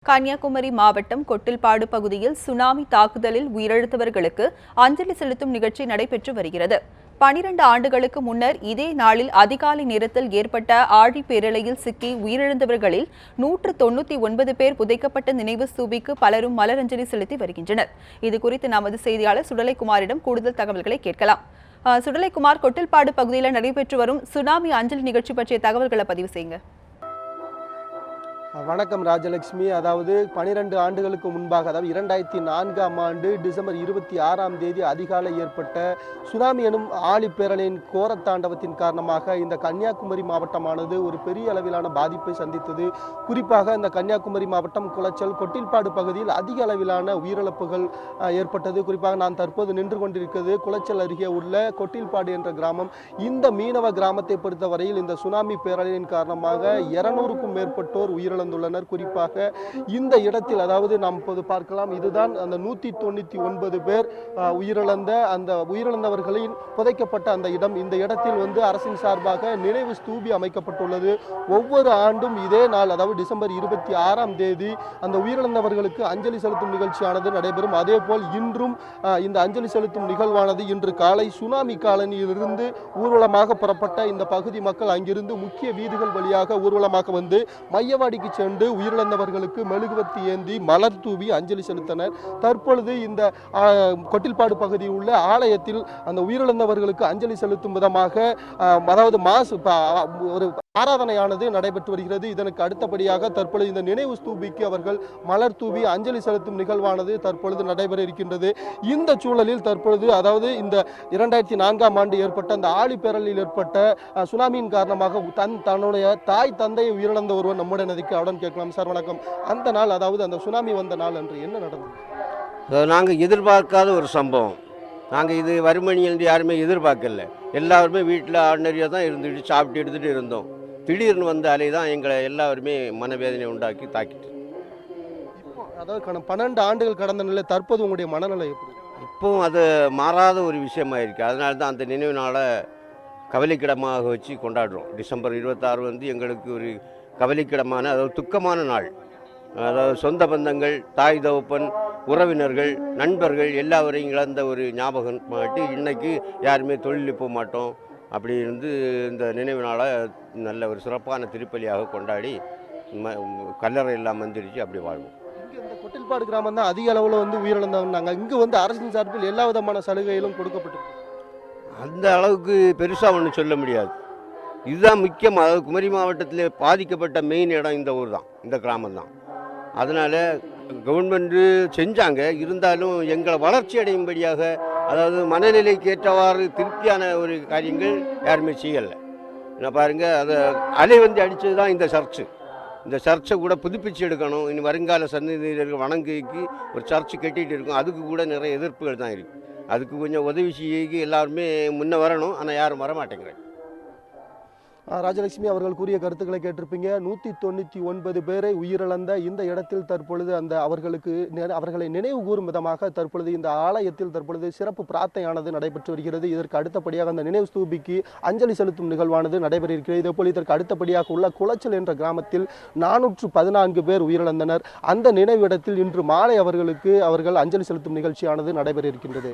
கன்னியாகுமரி மாவட்டம் கொட்டில்பாடு பகுதியில் சுனாமி தாக்குதலில் உயிரிழந்தவர்களுக்கு அஞ்சலி செலுத்தும் நிகழ்ச்சி நடைபெற்று வருகிறது. 12 ஆண்டுகளுக்கு முன்னர் இதே நாளில் அதிகாலை நேரத்தில் ஏற்பட்ட ஆழி பேரலையில் சிக்கி உயிரிழந்தவர்களில் 199 பேர் புதைக்கப்பட்ட நினைவு ஸ்தூபிக்கு பலரும் மலரஞ்சலி செலுத்தி வருகின்றனர். இதுகுறித்து நமது செய்தியாளர் சுடலைக்குமாரிடம் கூடுதல் தகவல்களை கேட்கலாம். சுடலைக்குமார், கொட்டில்பாடு பகுதியில் நடைபெற்று வரும் சுனாமி அஞ்சலி நிகழ்ச்சி பற்றிய தகவல்களை பதிவு செய்யுங்க. வணக்கம் ராஜலட்சுமி. அதாவது 12 ஆண்டுகளுக்கு முன்பாக, அதாவது 2004ஆம் ஆண்டு டிசம்பர் 26ஆம் தேதி அதிகாலை ஏற்பட்ட சுனாமி எனும் ஆழிப்பேரலையின் கோரத்தாண்டவத்தின் காரணமாக இந்த கன்னியாகுமரி மாவட்டமானது ஒரு பெரிய அளவிலான பாதிப்பை சந்தித்தது. குறிப்பாக இந்த கன்னியாகுமரி மாவட்டம் குளச்சல், கொட்டில்பாடு பகுதியில் அதிக அளவிலான உயிரிழப்புகள் ஏற்பட்டது. குறிப்பாக நான் தற்போது நின்று கொண்டிருக்கிறது குளச்சல் அருகே உள்ள கொட்டில்பாடு என்ற கிராமம். இந்த மீனவ கிராமத்தை பொறுத்தவரையில் இந்த சுனாமி பேரலையின் காரணமாக 200க்கும் மேற்பட்டோர் உயிரிழந்துள்ளனர். குறிப்பாக இந்த இடத்தில், அதாவது நாம் இப்போது பார்க்கலாம், இதுதான் அந்த 199 பேர் உயிரிழந்த அந்த உயிரிழந்தவர்களின் புதைக்கப்பட்ட அந்த இடம். இந்த இடத்தில் அரசின் சார்பாக நினைவு ஸ்தூபி அமைக்கப்பட்டுள்ளது. ஒவ்வொரு ஆண்டும் இதே நாள், அதாவது டிசம்பர் 26ஆம் தேதி அந்த உயிரிழந்தவர்களுக்கு அஞ்சலி செலுத்தும் நிகழ்ச்சியானது நடைபெறும். அதே போல் இன்றும் இந்த அஞ்சலி செலுத்தும் நிகழ்வானது இன்று காலை சுனாமி காலனியிலிருந்து ஊர்வலமாக புறப்பட்ட இந்த பகுதி மக்கள் அங்கிருந்து முக்கிய வீதிகள் வழியாக ஊர்வலமாக வந்து மையவாடிக்கு சென்று உயிரிழந்தவர்களுக்கு மெழுகுவர்த்தி ஏந்தி மலர் தூவி அஞ்சலி செலுத்தினர். தற்பொழுது இந்த கொட்டில்பாடு பகுதியில் உள்ள ஆலயத்தில் அந்த உயிரிழந்தவர்களுக்கு அஞ்சலி செலுத்தும் விதமாக, அதாவது ஒரு ஆராதனையானது நடைபெற்று வருகிறது. இதற்கு அடுத்தபடியாக தற்பொழுது இந்த நினைவு ஸ்தூபிக்கு அவர்கள் மலர் தூவி அஞ்சலி செலுத்தும் நிகழ்வானது தற்பொழுது நடைபெற இருக்கின்றது. இந்த சூழலில் தற்பொழுது, அதாவது இந்த 2004ஆம் ஆண்டு ஏற்பட்ட அந்த ஆழிப்பேரலில் ஏற்பட்ட சுனாமியின் காரணமாக தன்னுடைய தாய் தந்தையை உயிரிழந்த ஒருவர் நம்முடைய நதிக்கு அவடன் கேட்கலாம். சார் வணக்கம். அந்த நாள், அதாவது அந்த சுனாமி வந்த நாள் அன்று என்ன நடந்தது? நாங்கள் எதிர்பார்க்காத ஒரு சம்பவம். நாங்கள் இது வறுமணி என்று யாருமே எதிர்பார்க்கல. எல்லாருமே வீட்டில் ஆர்டினரியாக தான் இருந்துட்டு சாப்பிட்டு எடுத்துகிட்டு இருந்தோம். திடீர்னு வந்த அலை தான் எங்களை எல்லாருமே மனவேதனை உண்டாக்கி தாக்கிட்டு. இப்போ அதாவது 12 ஆண்டுகள் கடந்த நிலை, தற்போது உங்களுடைய மனநிலை எப்படி? இப்போவும் அது மாறாத ஒரு விஷயமாக இருக்குது. அதனால தான் அந்த நினைவு நாளை கவலைக்கிடமாக வச்சு கொண்டாடுறோம். டிசம்பர் 26 எங்களுக்கு ஒரு கவலைக்கிடமான, அதாவது துக்கமான நாள். அதாவது சொந்த பந்தங்கள், தாய் தகப்பன், உறவினர்கள், நண்பர்கள் எல்லாவரையும் இழந்த ஒரு ஞாபகம் மாட்டி இன்னைக்கு யாருமே தொழில் போக மாட்டோம். அப்படி இருந்து இந்த நினைவு நாளை நல்ல ஒரு சிறப்பான திருப்பலியாக கொண்டாடி கல்லறை எல்லாம் வந்துருச்சு, அப்படி வாழ்வோம். இங்கே இந்த கொட்டில்பாடு கிராமம் தான் அதிக அளவில் உயிரிழந்தாங்க. இங்கே அரசின் சார்பில் எல்லா விதமான சலுகைகளும் கொடுக்கப்பட்டிருக்கு. அந்த அளவுக்கு பெருசாக ஒன்றும் சொல்ல முடியாது. இதுதான் முக்கியம். அதாவது குமரி மாவட்டத்தில் பாதிக்கப்பட்ட மெயின் இடம் இந்த ஊர் தான், இந்த கிராமம் தான். அதனால் கவர்மெண்ட்டு செஞ்சாங்க. இருந்தாலும் எங்களை வளர்ச்சி அடையும்படியாக, அதாவது மனநிலைக்கு ஏற்றவாறு திருப்தியான ஒரு காரியங்கள் யாருமே செய்யலை. நான் பாருங்கள், அதை அலை அடித்தது தான் இந்த சர்ச்சு. இந்த சர்ச்சை கூட புதுப்பிச்சு எடுக்கணும். இனி வருங்கால சந்ததியினர்கள் வணங்கிக்கு ஒரு சர்ச்சு கட்டிகிட்டு இருக்கும். அதுக்கு கூட நிறைய எதிர்ப்புகள் தான் இருக்குது. அதுக்கு கொஞ்சம் உதவி செய்ய எல்லாருமே முன்ன வரணும். ஆனால் யாரும் வரமாட்டேங்கிறாங்க. ராஜலட்சுமி அவர்கள் கூறிய கருத்துக்களை கேட்டிருப்பீங்க. 199 பேரை உயிரிழந்த இந்த இடத்தில் தற்பொழுது அவர்களை நினைவு கூறும் விதமாக தற்பொழுது இந்த ஆலயத்தில் தற்பொழுது சிறப்பு பிரார்த்தனையானது நடைபெற்று வருகிறது. இதற்கு அடுத்தபடியாக அந்த நினைவு ஸ்தூபிக்கு அஞ்சலி செலுத்தும் நிகழ்வானது நடைபெற இருக்கிறது. இதேபோல் இதற்கு அடுத்தபடியாக உள்ள குளச்சல் என்ற கிராமத்தில் 414 பேர் உயிரிழந்தனர். அந்த நினைவிடத்தில் இன்று மாலை அவர்கள் அஞ்சலி செலுத்தும் நிகழ்ச்சியானது நடைபெற இருக்கின்றது.